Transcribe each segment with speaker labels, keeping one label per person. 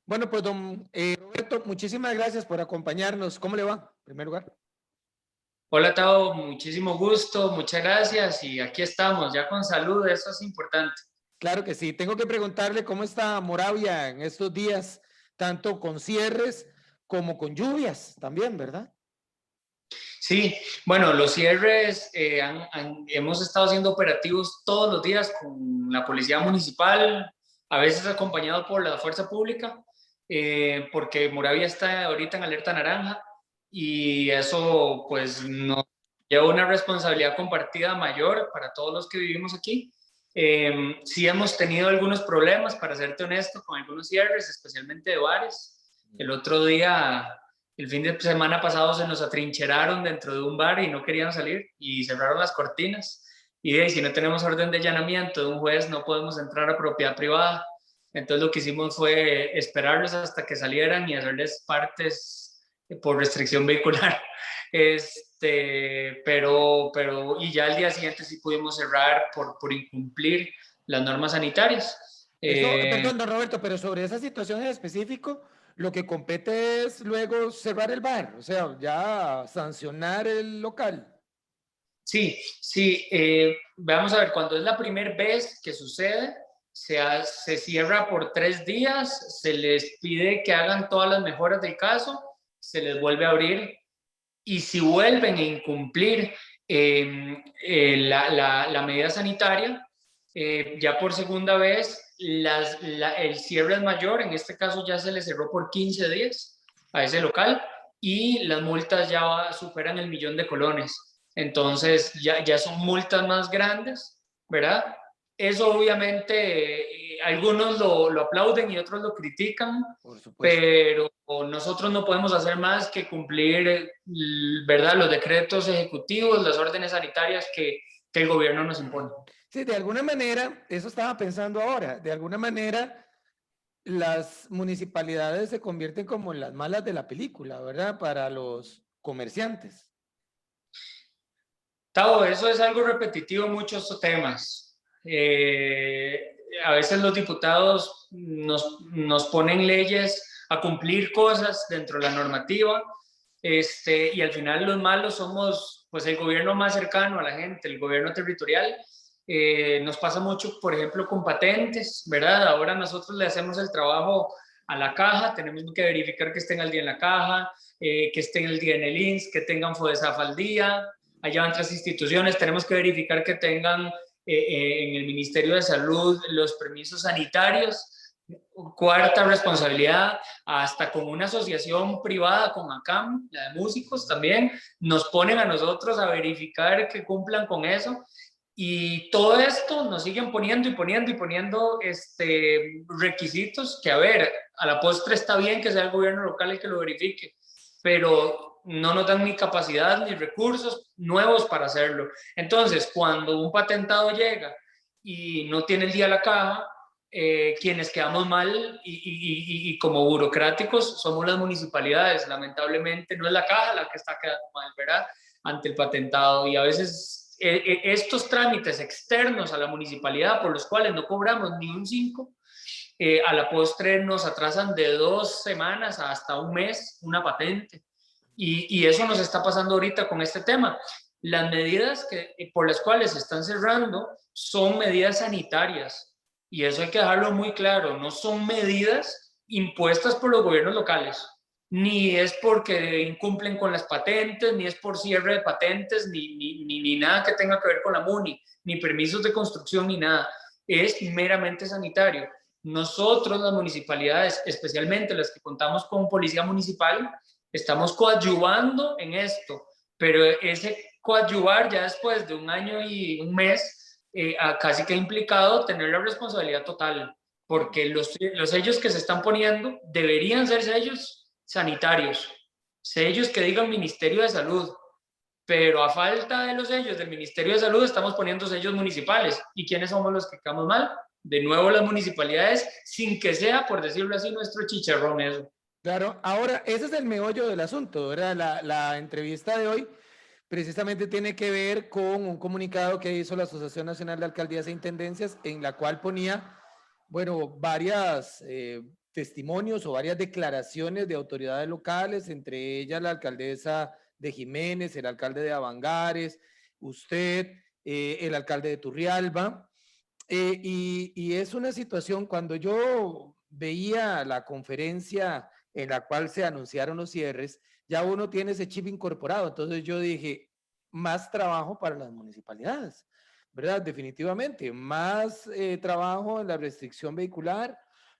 Speaker 1: Bueno, pues don Roberto, muchísimas gracias por acompañarnos. ¿Cómo le va? En primer lugar.
Speaker 2: Hola Tao, muchísimo gusto, muchas gracias y aquí estamos, ya con salud, eso es importante.
Speaker 1: Claro que sí. Tengo que preguntarle cómo está Moravia en estos días, tanto con cierres como con lluvias también, ¿verdad?
Speaker 2: Sí, bueno, los cierres, hemos estado haciendo operativos todos los días con la policía municipal, a veces acompañado por la fuerza pública, porque Moravia está ahorita en alerta naranja y eso pues nos lleva una responsabilidad compartida mayor para todos los que vivimos aquí. Sí hemos tenido algunos problemas, para serte honesto, con algunos cierres, especialmente de bares. El otro día, el fin de semana pasado, se nos atrincheraron dentro de un bar y no querían salir y cerraron las cortinas. Y si no tenemos orden de allanamiento de un juez, no podemos entrar a propiedad privada. Entonces lo que hicimos fue esperarlos hasta que salieran y hacerles partes por restricción vehicular. Y ya el día siguiente sí pudimos cerrar por incumplir las normas sanitarias.
Speaker 1: Eso, perdón, don Roberto, pero sobre esa situación en específico, lo que compete es luego cerrar el bar, o sea, ya sancionar el local.
Speaker 2: Sí, sí, vamos a ver, cuando es la primera vez que sucede, se cierra por 3 días, se les pide que hagan todas las mejoras del caso, se les vuelve a abrir y si vuelven a incumplir la medida sanitaria, ya por segunda vez el cierre es mayor, en este caso ya se le cerró por 15 días a ese local y las multas ya superan el 1.000.000 de colones. Entonces ya son multas más grandes, ¿verdad? Eso obviamente algunos lo aplauden y otros lo critican,
Speaker 1: Por supuesto.
Speaker 2: pero nosotros no podemos hacer más que cumplir, ¿verdad?, los decretos ejecutivos, las órdenes sanitarias que el gobierno nos impone.
Speaker 1: Sí, de alguna manera, eso estaba pensando ahora, de alguna manera las municipalidades se convierten como en las malas de la película, ¿verdad? Para los comerciantes.
Speaker 2: Tavo, eso es algo repetitivo en muchos temas. A veces los diputados nos ponen leyes a cumplir cosas dentro de la normativa, y al final los malos somos pues el gobierno más cercano a la gente, el gobierno territorial. Nos pasa mucho, por ejemplo, con patentes, ¿verdad? Ahora nosotros le hacemos el trabajo a la caja, tenemos que verificar que estén al día en la caja, que estén al día en el INS, que tengan FODESAF al día. Allá van otras instituciones, tenemos que verificar que tengan en el Ministerio de Salud los permisos sanitarios. Cuarta responsabilidad, hasta con una asociación privada, con ACAM, la de músicos también, nos ponen a nosotros a verificar que cumplan con eso. Y todo esto nos siguen poniendo y poniendo y poniendo requisitos que, a ver, a la postre está bien que sea el gobierno local el que lo verifique, pero no nos dan ni capacidad ni recursos nuevos para hacerlo. Entonces, cuando un patentado llega y no tiene el día a la caja, quienes quedamos mal y como burocráticos somos las municipalidades. Lamentablemente no es la caja la que está quedando mal, ¿verdad?, ante el patentado. Y a veces estos trámites externos a la municipalidad, por los cuales no cobramos ni un 5, a la postre nos atrasan de 2 semanas hasta un mes una patente. Y eso nos está pasando ahorita con este tema. Las medidas por las cuales se están cerrando son medidas sanitarias. Y eso hay que dejarlo muy claro. No son medidas impuestas por los gobiernos locales. Ni es porque incumplen con las patentes, ni es por cierre de patentes, ni nada que tenga que ver con la MUNI, ni permisos de construcción, ni nada. Es meramente sanitario. Nosotros, las municipalidades, especialmente las que contamos con policía municipal, estamos coadyuvando en esto, pero ese coadyuvar ya después de un año y un mes, casi que ha implicado tener la responsabilidad total, porque los sellos que se están poniendo deberían ser sellos sanitarios, sellos que digan Ministerio de Salud, pero a falta de los sellos del Ministerio de Salud estamos poniendo sellos municipales. ¿Y quiénes somos los que quedamos mal? De nuevo las municipalidades, sin que sea, por decirlo así, nuestro chicharrón eso.
Speaker 1: Claro, ahora ese es el meollo del asunto, ¿verdad? La entrevista de hoy precisamente tiene que ver con un comunicado que hizo la Asociación Nacional de Alcaldías e Intendencias, en la cual ponía, bueno, varias testimonios o varias declaraciones de autoridades locales, entre ellas la alcaldesa de Jiménez, el alcalde de Avangares, usted, el alcalde de Turrialba, y es una situación, cuando yo veía la conferencia en la cual se anunciaron los cierres, ya uno tiene ese chip incorporado, entonces yo dije, más trabajo para las municipalidades, ¿verdad? Definitivamente, más trabajo en la restricción vehicular,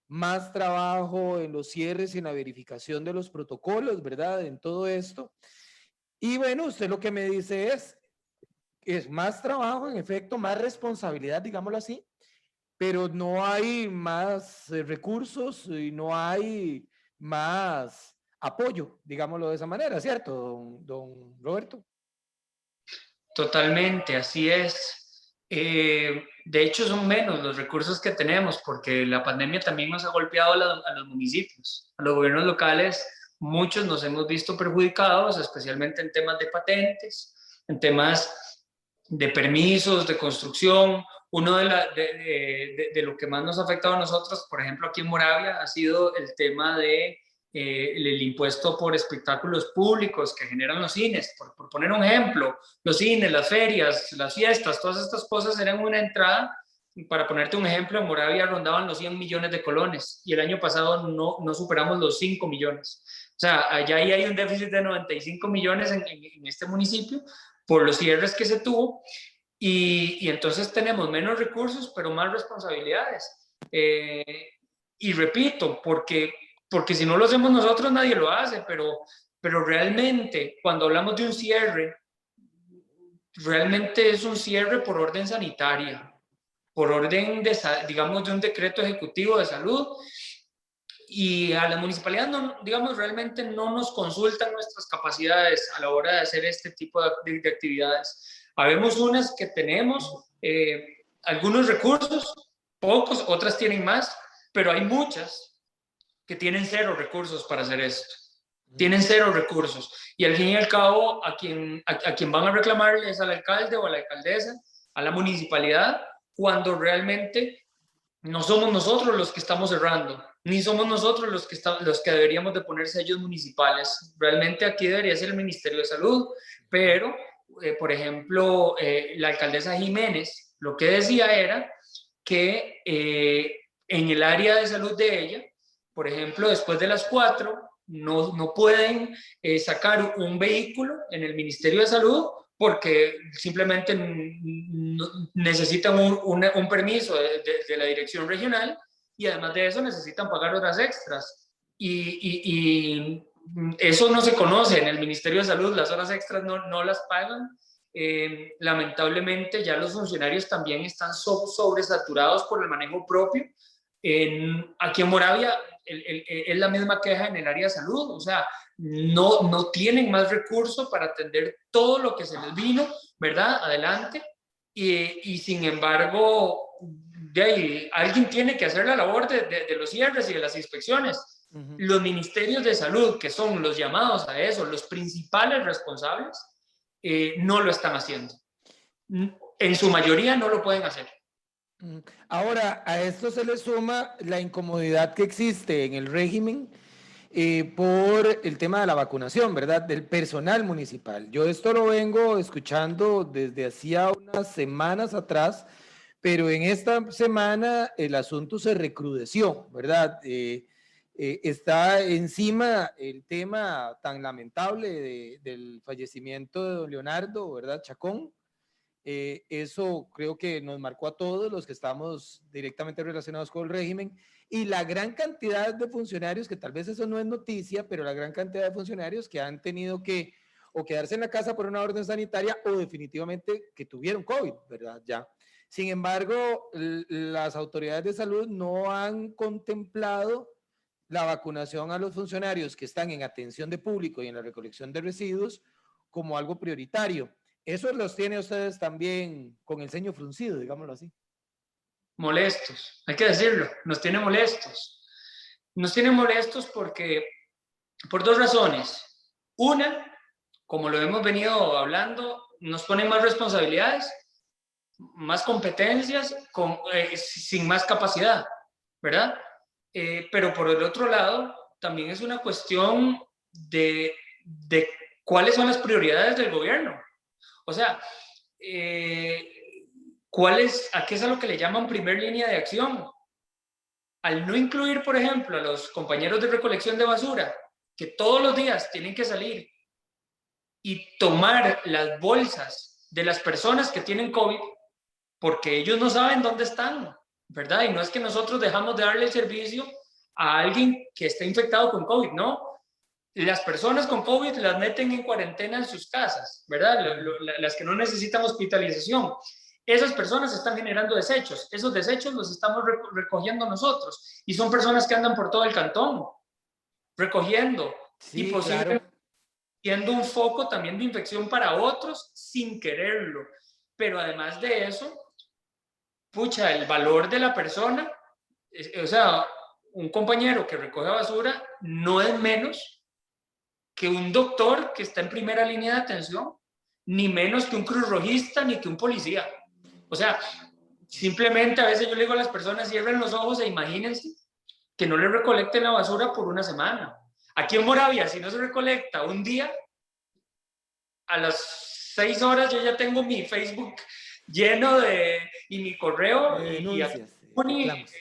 Speaker 1: más trabajo en los cierres y en la verificación de los protocolos, ¿verdad? En todo esto. Y bueno, usted lo que me dice es más trabajo, en efecto, más responsabilidad, digámoslo así, pero no hay más recursos y no hay más apoyo, digámoslo de esa manera, ¿cierto, don Roberto?
Speaker 2: Totalmente, así es. De hecho, son menos los recursos que tenemos porque la pandemia también nos ha golpeado a los municipios, a los gobiernos locales. Muchos nos hemos visto perjudicados, especialmente en temas de patentes, en temas de permisos, de construcción. Uno de lo que más nos ha afectado a nosotros, por ejemplo, aquí en Moravia, ha sido el tema de el impuesto por espectáculos públicos que generan los cines. Por poner un ejemplo, los cines, las ferias, las fiestas, todas estas cosas eran una entrada. Para ponerte un ejemplo, en Moravia rondaban los 100 millones de colones y el año pasado no superamos los 5 millones. O sea, allá hay un déficit de 95 millones en este municipio por los cierres que se tuvo y entonces tenemos menos recursos, pero más responsabilidades. Y repito, porque si no lo hacemos nosotros, nadie lo hace, pero realmente cuando hablamos de un cierre, realmente es un cierre por orden sanitaria, por orden de, digamos, de un decreto ejecutivo de salud, y a la municipalidad, no, digamos, realmente no nos consultan nuestras capacidades a la hora de hacer este tipo de actividades. Habemos unas que tenemos algunos recursos, pocos, otras tienen más, pero hay muchas que tienen cero recursos para hacer esto. Tienen cero recursos. Y al fin y al cabo, a quien van a reclamarle es al alcalde o a la alcaldesa, a la municipalidad, cuando realmente no somos nosotros los que estamos cerrando, ni somos nosotros los que deberíamos de poner sellos municipales. Realmente aquí debería ser el Ministerio de Salud, pero, por ejemplo, la alcaldesa Jiménez lo que decía era que en el área de salud de ella, por ejemplo, después de las 4, no pueden sacar un vehículo en el Ministerio de Salud porque simplemente necesitan un permiso de la dirección regional y además de eso necesitan pagar horas extras. Y eso no se conoce en el Ministerio de Salud, las horas extras no las pagan. Lamentablemente ya los funcionarios también están sobresaturados por el manejo propio. Aquí en Moravia es la misma queja en el área de salud, o sea, no tienen más recursos para atender todo lo que se les vino, ¿verdad? Adelante. Y sin embargo, de ahí, alguien tiene que hacer la labor de los cierres y de las inspecciones. Los ministerios de salud, que son los llamados a eso, los principales responsables, no lo están haciendo. En su mayoría no lo pueden hacer.
Speaker 1: Ahora, a esto se le suma la incomodidad que existe en el régimen por el tema de la vacunación, ¿verdad? Del personal municipal. Yo esto lo vengo escuchando desde hacía unas semanas atrás, pero en esta semana el asunto se recrudeció, ¿verdad? Está encima el tema tan lamentable del fallecimiento de don Leonardo, ¿verdad? Chacón. Eso creo que nos marcó a todos los que estamos directamente relacionados con el régimen y la gran cantidad de funcionarios, que tal vez eso no es noticia, pero la gran cantidad de funcionarios que han tenido que o quedarse en la casa por una orden sanitaria o definitivamente que tuvieron COVID, ¿verdad? Ya. Sin embargo, las autoridades de salud no han contemplado la vacunación a los funcionarios que están en atención de público y en la recolección de residuos como algo prioritario. Eso los tiene a ustedes también con el ceño fruncido, digámoslo así.
Speaker 2: Molestos, hay que decirlo, nos tiene molestos. Nos tiene molestos porque, por dos razones. Una, como lo hemos venido hablando, nos ponen más responsabilidades, más competencias, sin más capacidad, ¿verdad? pero por el otro lado, también es una cuestión de cuáles son las prioridades del gobierno. O sea, ¿a qué es a lo que le llaman primer línea de acción? Al no incluir, por ejemplo, a los compañeros de recolección de basura, que todos los días tienen que salir y tomar las bolsas de las personas que tienen COVID, porque ellos no saben dónde están, ¿verdad? Y no es que nosotros dejamos de darle el servicio a alguien que está infectado con COVID, no. Las personas con COVID las meten en cuarentena en sus casas, ¿verdad? Las que no necesitan hospitalización. Esas personas están generando desechos. Esos desechos los estamos recogiendo nosotros. Y son personas que andan por todo el cantón recogiendo.
Speaker 1: Sí,
Speaker 2: Y posiblemente
Speaker 1: claro.
Speaker 2: siendo un foco también de infección para otros sin quererlo. Pero además de eso, pucha, el valor de la persona, o sea, un compañero que recoge basura no es menos que un doctor que está en primera línea de atención, ni menos que un cruzrojista, ni que un policía. O sea, simplemente a veces yo le digo a las personas, cierren los ojos e imagínense que no le recolecten la basura por una semana. Aquí en Moravia, si no se recolecta un día, a las 6 horas yo ya tengo mi Facebook lleno y mi correo y
Speaker 1: Denuncias, reclamos.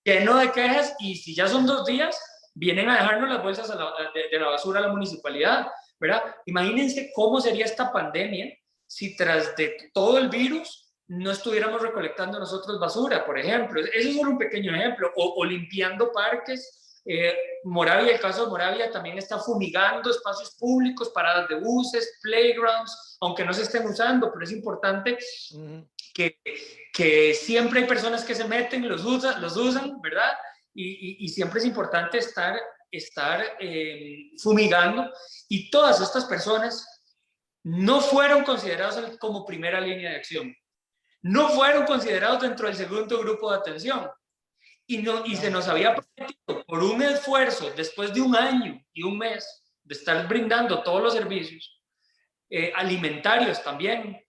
Speaker 2: lleno de quejas, y si ya son 2 días, vienen a dejarnos las bolsas de la basura a la municipalidad, ¿verdad? Imagínense cómo sería esta pandemia si tras de todo el virus no estuviéramos recolectando nosotros basura, por ejemplo. Eso es solo un pequeño ejemplo. O limpiando parques. Moravia, el caso de Moravia, también está fumigando espacios públicos, paradas de buses, playgrounds, aunque no se estén usando, pero es importante que siempre hay personas que se meten, los usan, ¿verdad? Y siempre es importante estar fumigando, y todas estas personas no fueron consideradas como primera línea de acción, no fueron considerados dentro del segundo grupo de atención, y se nos había prometido por un esfuerzo después de un año y un mes de estar brindando todos los servicios, alimentarios también.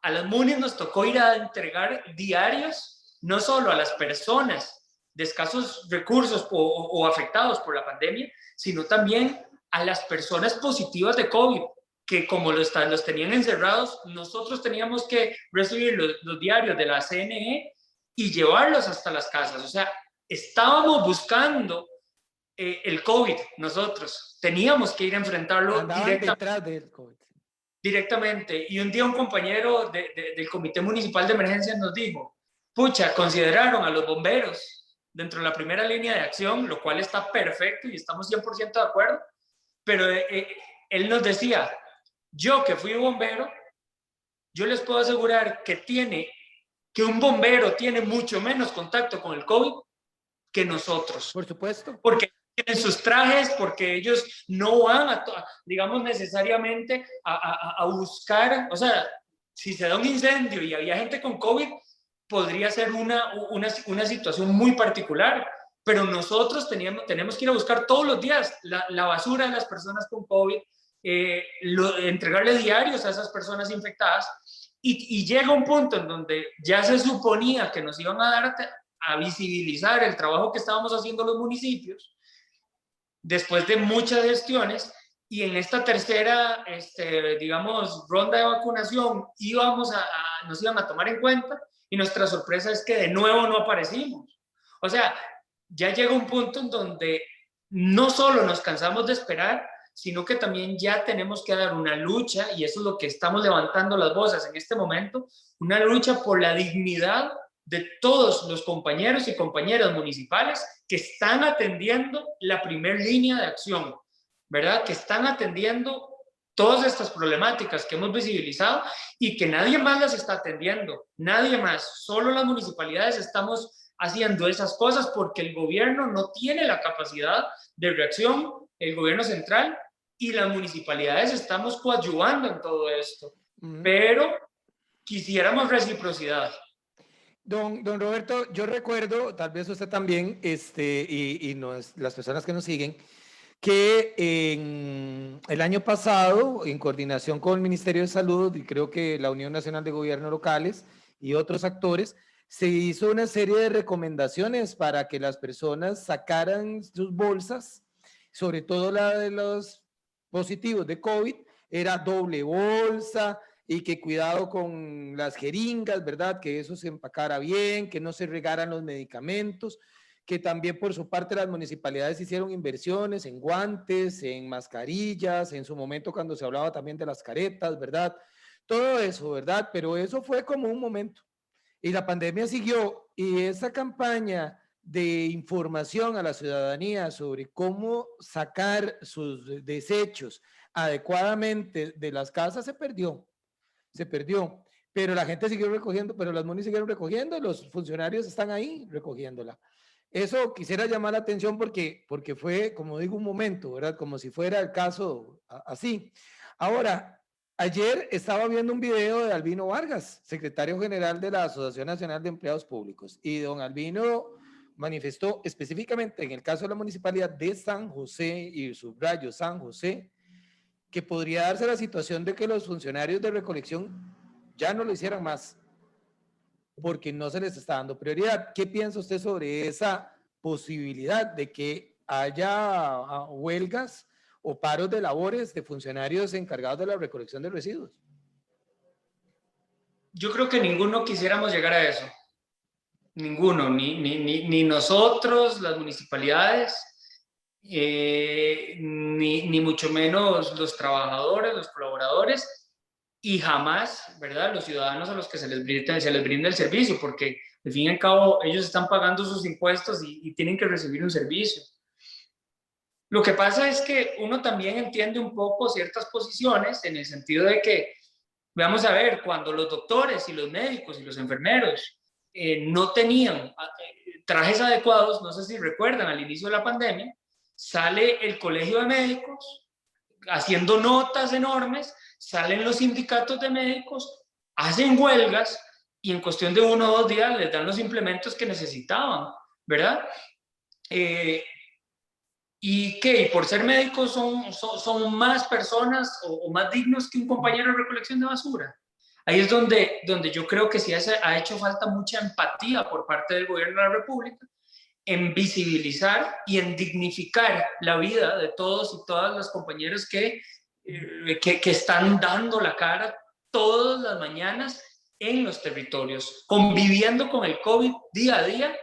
Speaker 2: A las MUNIs nos tocó ir a entregar diarios, no solo a las personas de escasos recursos o afectados por la pandemia, sino también a las personas positivas de COVID, que como los tenían encerrados, nosotros teníamos que recibir los diarios de la CNE y llevarlos hasta las casas. O sea, estábamos buscando el COVID nosotros, teníamos que ir a enfrentarlo
Speaker 1: Andaban detrás del COVID.
Speaker 2: directamente. Y un día un compañero del Comité Municipal de Emergencias nos dijo, pucha, consideraron a los bomberos dentro de la primera línea de acción, lo cual está perfecto y estamos 100% de acuerdo, pero él nos decía, yo que fui bombero, yo les puedo asegurar que un bombero tiene mucho menos contacto con el COVID que nosotros.
Speaker 1: Por supuesto.
Speaker 2: Porque tienen sus trajes, porque ellos no van digamos, necesariamente a buscar, o sea, si se da un incendio y había gente con COVID, podría ser una situación muy particular, pero nosotros tenemos que ir a buscar todos los días la basura de las personas con COVID, entregarle diarios a esas personas infectadas, y llega un punto en donde ya se suponía que nos iban a dar a visibilizar el trabajo que estábamos haciendo los municipios, después de muchas gestiones, y en esta tercera, digamos, ronda de vacunación nos iban a tomar en cuenta, y nuestra sorpresa es que de nuevo no aparecimos. O sea, ya llega un punto en donde no solo nos cansamos de esperar, sino que también ya tenemos que dar una lucha, y eso es lo que estamos levantando las voces en este momento, una lucha por la dignidad de todos los compañeros y compañeras municipales que están atendiendo la primera línea de acción, ¿verdad? Que están atendiendo todas estas problemáticas que hemos visibilizado y que nadie más las está atendiendo, nadie más, solo las municipalidades estamos haciendo esas cosas porque el gobierno no tiene la capacidad de reacción, el gobierno central y las municipalidades estamos coadyuvando en todo esto, pero quisiéramos reciprocidad.
Speaker 1: Don Roberto, yo recuerdo, tal vez usted también, las personas que nos siguen, que en el año pasado, en coordinación con el Ministerio de Salud y creo que la Unión Nacional de Gobiernos Locales y otros actores, se hizo una serie de recomendaciones para que las personas sacaran sus bolsas, sobre todo la de los positivos de COVID, era doble bolsa y que cuidado con las jeringas, ¿verdad? Que eso se empacara bien, que no se regaran los medicamentos, que también por su parte las municipalidades hicieron inversiones en guantes, en mascarillas, en su momento cuando se hablaba también de las caretas, ¿verdad? Todo eso, ¿verdad? Pero eso fue como un momento. Y la pandemia siguió y esa campaña de información a la ciudadanía sobre cómo sacar sus desechos adecuadamente de las casas se perdió. Pero la gente siguió recogiendo, pero las munis siguieron recogiendo, los funcionarios están ahí recogiéndola. Eso quisiera llamar la atención porque fue, como digo, un momento, ¿verdad? Como si fuera el caso así. Ahora, ayer estaba viendo un video de Albino Vargas, secretario general de la Asociación Nacional de Empleados Públicos, y don Albino manifestó específicamente en el caso de la municipalidad de San José, y subrayo San José, que podría darse la situación de que los funcionarios de recolección ya no lo hicieran más, porque no se les está dando prioridad. ¿Qué piensa usted sobre esa posibilidad de que haya huelgas o paros de labores de funcionarios encargados de la recolección de residuos?
Speaker 2: Yo creo que ninguno quisiéramos llegar a eso. Ninguno, ni nosotros, las municipalidades, ni mucho menos los trabajadores, los colaboradores, y jamás, ¿verdad?, los ciudadanos a los que se les brinda el servicio, porque al fin y al cabo ellos están pagando sus impuestos y tienen que recibir un servicio. Lo que pasa es que uno también entiende un poco ciertas posiciones en el sentido de que, vamos a ver, cuando los doctores y los médicos y los enfermeros no tenían trajes adecuados, no sé si recuerdan, al inicio de la pandemia, sale el Colegio de Médicos haciendo notas enormes, salen los sindicatos de médicos, hacen huelgas y en cuestión de 1 o 2 días les dan los implementos que necesitaban, ¿verdad? ¿Y qué? ¿Y por ser médicos son más personas o más dignos que un compañero de recolección de basura? Ahí es donde yo creo que sí ha hecho falta mucha empatía por parte del gobierno de la República en visibilizar y en dignificar la vida de todos y todas los compañeros que están dando la cara todas las mañanas en los territorios, conviviendo con el COVID día a día,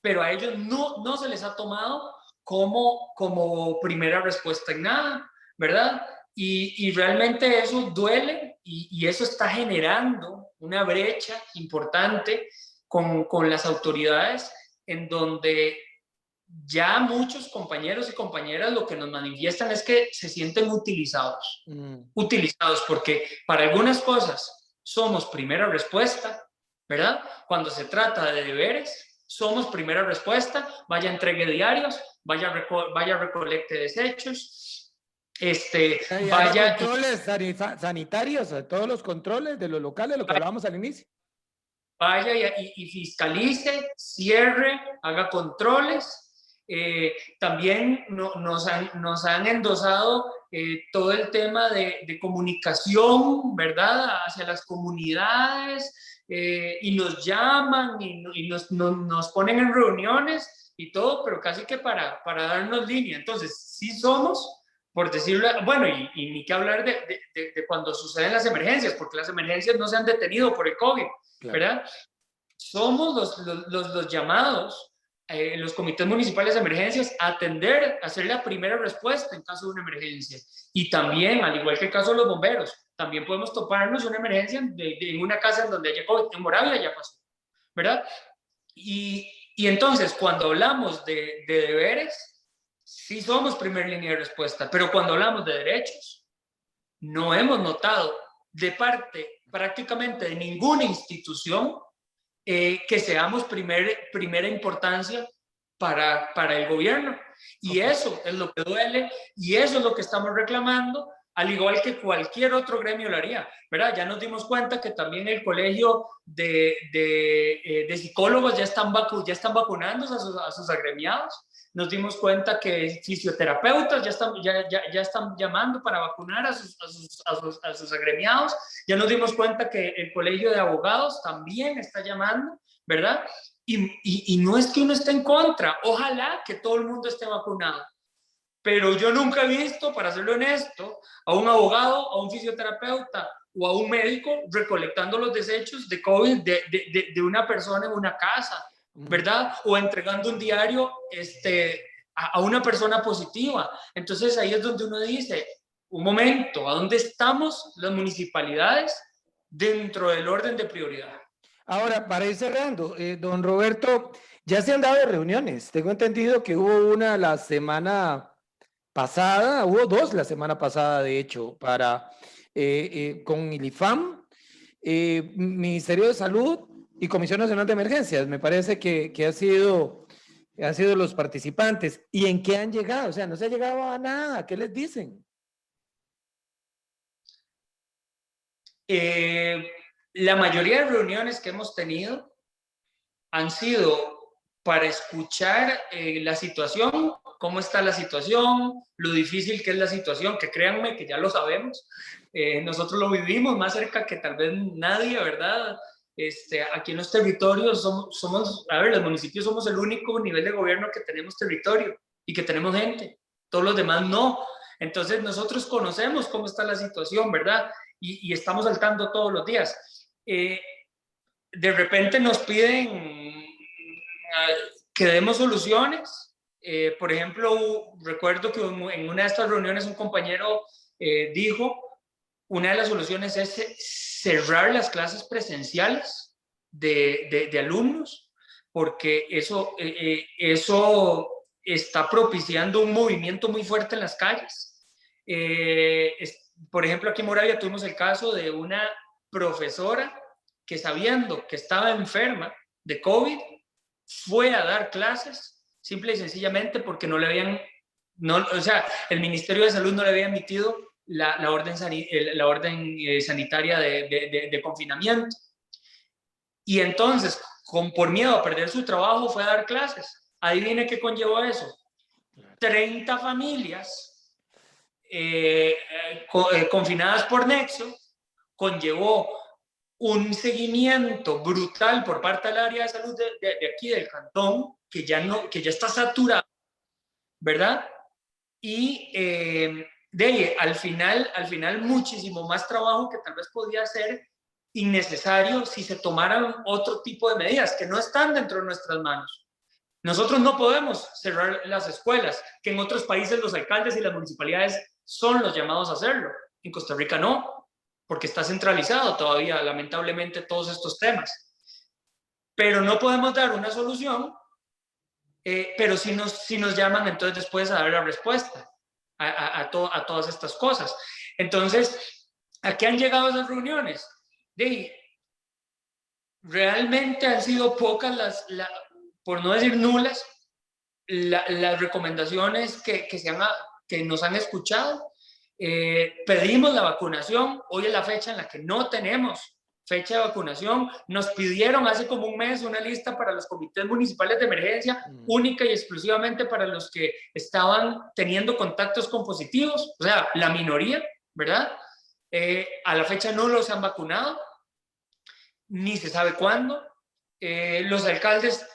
Speaker 2: pero a ellos no se les ha tomado como primera respuesta en nada, ¿verdad? Y realmente eso duele y eso está generando una brecha importante con las autoridades en donde ya muchos compañeros y compañeras lo que nos manifiestan es que se sienten utilizados. Utilizados porque para algunas cosas somos primera respuesta, ¿verdad? Cuando se trata de deberes, somos primera respuesta, vaya entregue diarios, vaya recolecte desechos, vaya
Speaker 1: controles sanitarios, todos los controles de los locales, lo que hablábamos al inicio.
Speaker 2: Vaya y fiscalice, cierre, haga controles. También nos han endosado todo el tema de comunicación, ¿verdad?, hacia las comunidades, y nos llaman y nos ponen en reuniones y todo, pero casi que para darnos línea. Entonces, sí somos, por decirlo, bueno, y ni que hablar de cuando suceden las emergencias, porque las emergencias no se han detenido por el COVID, claro, ¿verdad? Somos los llamados, los comités municipales de emergencias, a atender, a hacer la primera respuesta en caso de una emergencia. Y también, al igual que el caso de los bomberos, también podemos toparnos una emergencia en una casa en donde haya COVID. En Moravia ya pasó, ¿verdad? Y entonces, cuando hablamos de deberes, sí somos primera línea de respuesta, pero cuando hablamos de derechos, no hemos notado de parte prácticamente de ninguna institución que seamos primera importancia para el gobierno. Y eso es lo que duele y eso es lo que estamos reclamando, al igual que cualquier otro gremio lo haría, ¿verdad? Ya nos dimos cuenta que también el colegio de psicólogos ya están vacunando a sus agremiados. Nos dimos cuenta que fisioterapeutas ya están llamando para vacunar a sus agremiados. Ya nos dimos cuenta que el colegio de abogados también está llamando ¿verdad? Y no es que uno esté en contra, ojalá que todo el mundo esté vacunado, pero yo nunca he visto, para serlo honesto, a un abogado, a un fisioterapeuta o a un médico recolectando los desechos de COVID de una persona en una casa, ¿verdad? O entregando un diario a una persona positiva. Entonces ahí es donde uno dice, un momento, ¿a dónde estamos las municipalidades dentro del orden de prioridad?
Speaker 1: Ahora, para ir cerrando, don Roberto, ya se han dado reuniones. Tengo entendido que hubo una la semana pasada, hubo dos la semana pasada, de hecho, con el IFAM, Ministerio de Salud y Comisión Nacional de Emergencias. Me parece que han sido los participantes. ¿Y en qué han llegado? O sea, no se ha llegado a nada. ¿Qué les dicen?
Speaker 2: La mayoría de reuniones que hemos tenido han sido para escuchar la situación, cómo está la situación, lo difícil que es la situación, que créanme que ya lo sabemos. Nosotros lo vivimos más cerca que tal vez nadie, ¿verdad? Aquí en los territorios a ver, los municipios somos el único nivel de gobierno que tenemos territorio y que tenemos gente. Todos los demás no. Entonces nosotros conocemos cómo está la situación, ¿verdad? Y estamos saltando todos los días. De repente nos piden que demos soluciones. Por ejemplo, recuerdo que en una de estas reuniones un compañero dijo, una de las soluciones es cerrar las clases presenciales de alumnos, porque eso está propiciando un movimiento muy fuerte en las calles. Por ejemplo, aquí en Moravia tuvimos el caso de una profesora que, sabiendo que estaba enferma de COVID, fue a dar clases simple y sencillamente porque no le habían, o sea, el Ministerio de Salud no le había emitido la orden sanitaria de confinamiento. Y entonces, por miedo a perder su trabajo, fue a dar clases. Adivine qué conllevó eso. 30 familias confinadas por nexo, conllevó un seguimiento brutal por parte del área de salud de aquí del cantón, que ya está saturado, ¿verdad? Y de ahí, al final muchísimo más trabajo que tal vez podía ser innecesario si se tomaran otro tipo de medidas que no están dentro de nuestras manos. Nosotros no podemos cerrar las escuelas, que en otros países los alcaldes y las municipalidades son los llamados a hacerlo. En Costa Rica no, porque está centralizado todavía, lamentablemente, todos estos temas. Pero no podemos dar una solución, pero sí nos llaman entonces después a dar la respuesta a todas estas cosas. Entonces, ¿a qué han llegado esas reuniones? Realmente han sido pocas por no decir nulas, las recomendaciones que nos han escuchado. Pedimos la vacunación, hoy es la fecha en la que no tenemos fecha de vacunación. Nos pidieron hace como un mes una lista para los comités municipales de emergencia, única y exclusivamente para los que estaban teniendo contactos con positivos, o sea, la minoría, ¿verdad? A la fecha no los han vacunado, ni se sabe cuándo. Los alcaldes,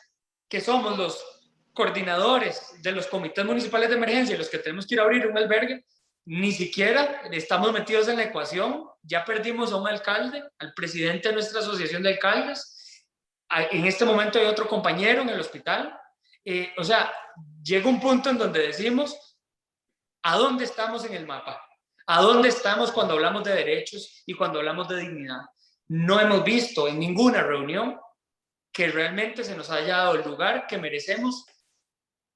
Speaker 2: que somos los coordinadores de los comités municipales de emergencia, los que tenemos que ir a abrir un albergue, ni siquiera estamos metidos en la ecuación. Ya perdimos a un alcalde, al presidente de nuestra asociación de alcaldes. En este momento hay otro compañero en el hospital. O sea, llega un punto en donde decimos, ¿a dónde estamos en el mapa? ¿A dónde estamos cuando hablamos de derechos y cuando hablamos de dignidad? No hemos visto en ninguna reunión que realmente se nos haya dado el lugar que merecemos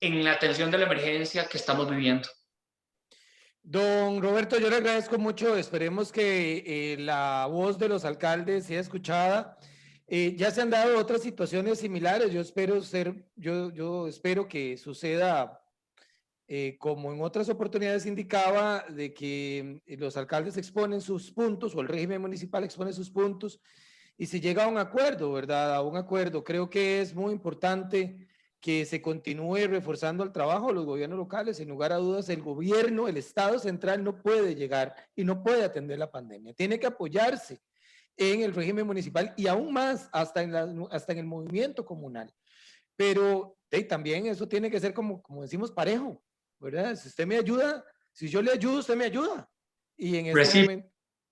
Speaker 2: en la atención de la emergencia que estamos viviendo.
Speaker 1: Don Roberto, yo le agradezco mucho. Esperemos que la voz de los alcaldes sea escuchada. Ya se han dado otras situaciones similares. Yo espero que suceda como en otras oportunidades indicaba, de que los alcaldes exponen sus puntos o el régimen municipal expone sus puntos y se llega a un acuerdo, ¿verdad? A un acuerdo. Creo que es muy importante que se continúe reforzando el trabajo de los gobiernos locales. Sin lugar a dudas, el gobierno, el Estado central no puede llegar y no puede atender la pandemia. Tiene que apoyarse en el régimen municipal y aún más hasta en el movimiento comunal. Pero también eso tiene que ser como decimos, parejo, ¿verdad? Si usted me ayuda, si yo le ayudo, usted me ayuda. Y en este momento,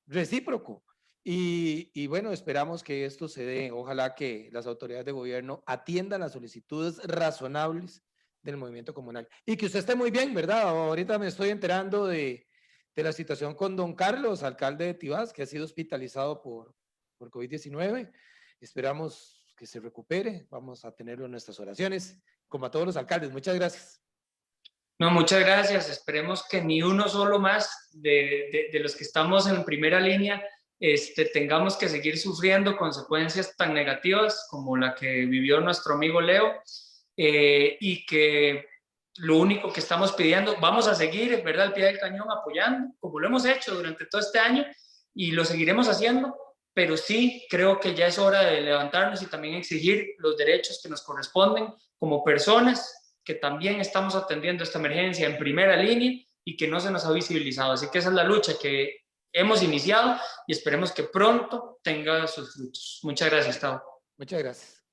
Speaker 1: recíproco. Y bueno, esperamos que esto se dé. Ojalá que las autoridades de gobierno atiendan las solicitudes razonables del movimiento comunal. Y que usted esté muy bien, ¿verdad? Ahorita me estoy enterando de la situación con don Carlos, alcalde de Tibás, que ha sido hospitalizado por COVID-19. Esperamos que se recupere. Vamos a tenerlo en nuestras oraciones, como a todos los alcaldes. Muchas gracias.
Speaker 2: No, muchas gracias. Esperemos que ni uno solo más de los que estamos en primera línea tengamos que seguir sufriendo consecuencias tan negativas como la que vivió nuestro amigo Leo, y que lo único que estamos pidiendo, vamos a seguir, ¿verdad?, al pie del cañón apoyando, como lo hemos hecho durante todo este año y lo seguiremos haciendo, pero sí creo que ya es hora de levantarnos y también exigir los derechos que nos corresponden como personas que también estamos atendiendo esta emergencia en primera línea y que no se nos ha visibilizado. Así que esa es la lucha que hemos iniciado y esperemos que pronto tenga sus frutos. Muchas gracias, Tavo.
Speaker 1: Muchas gracias.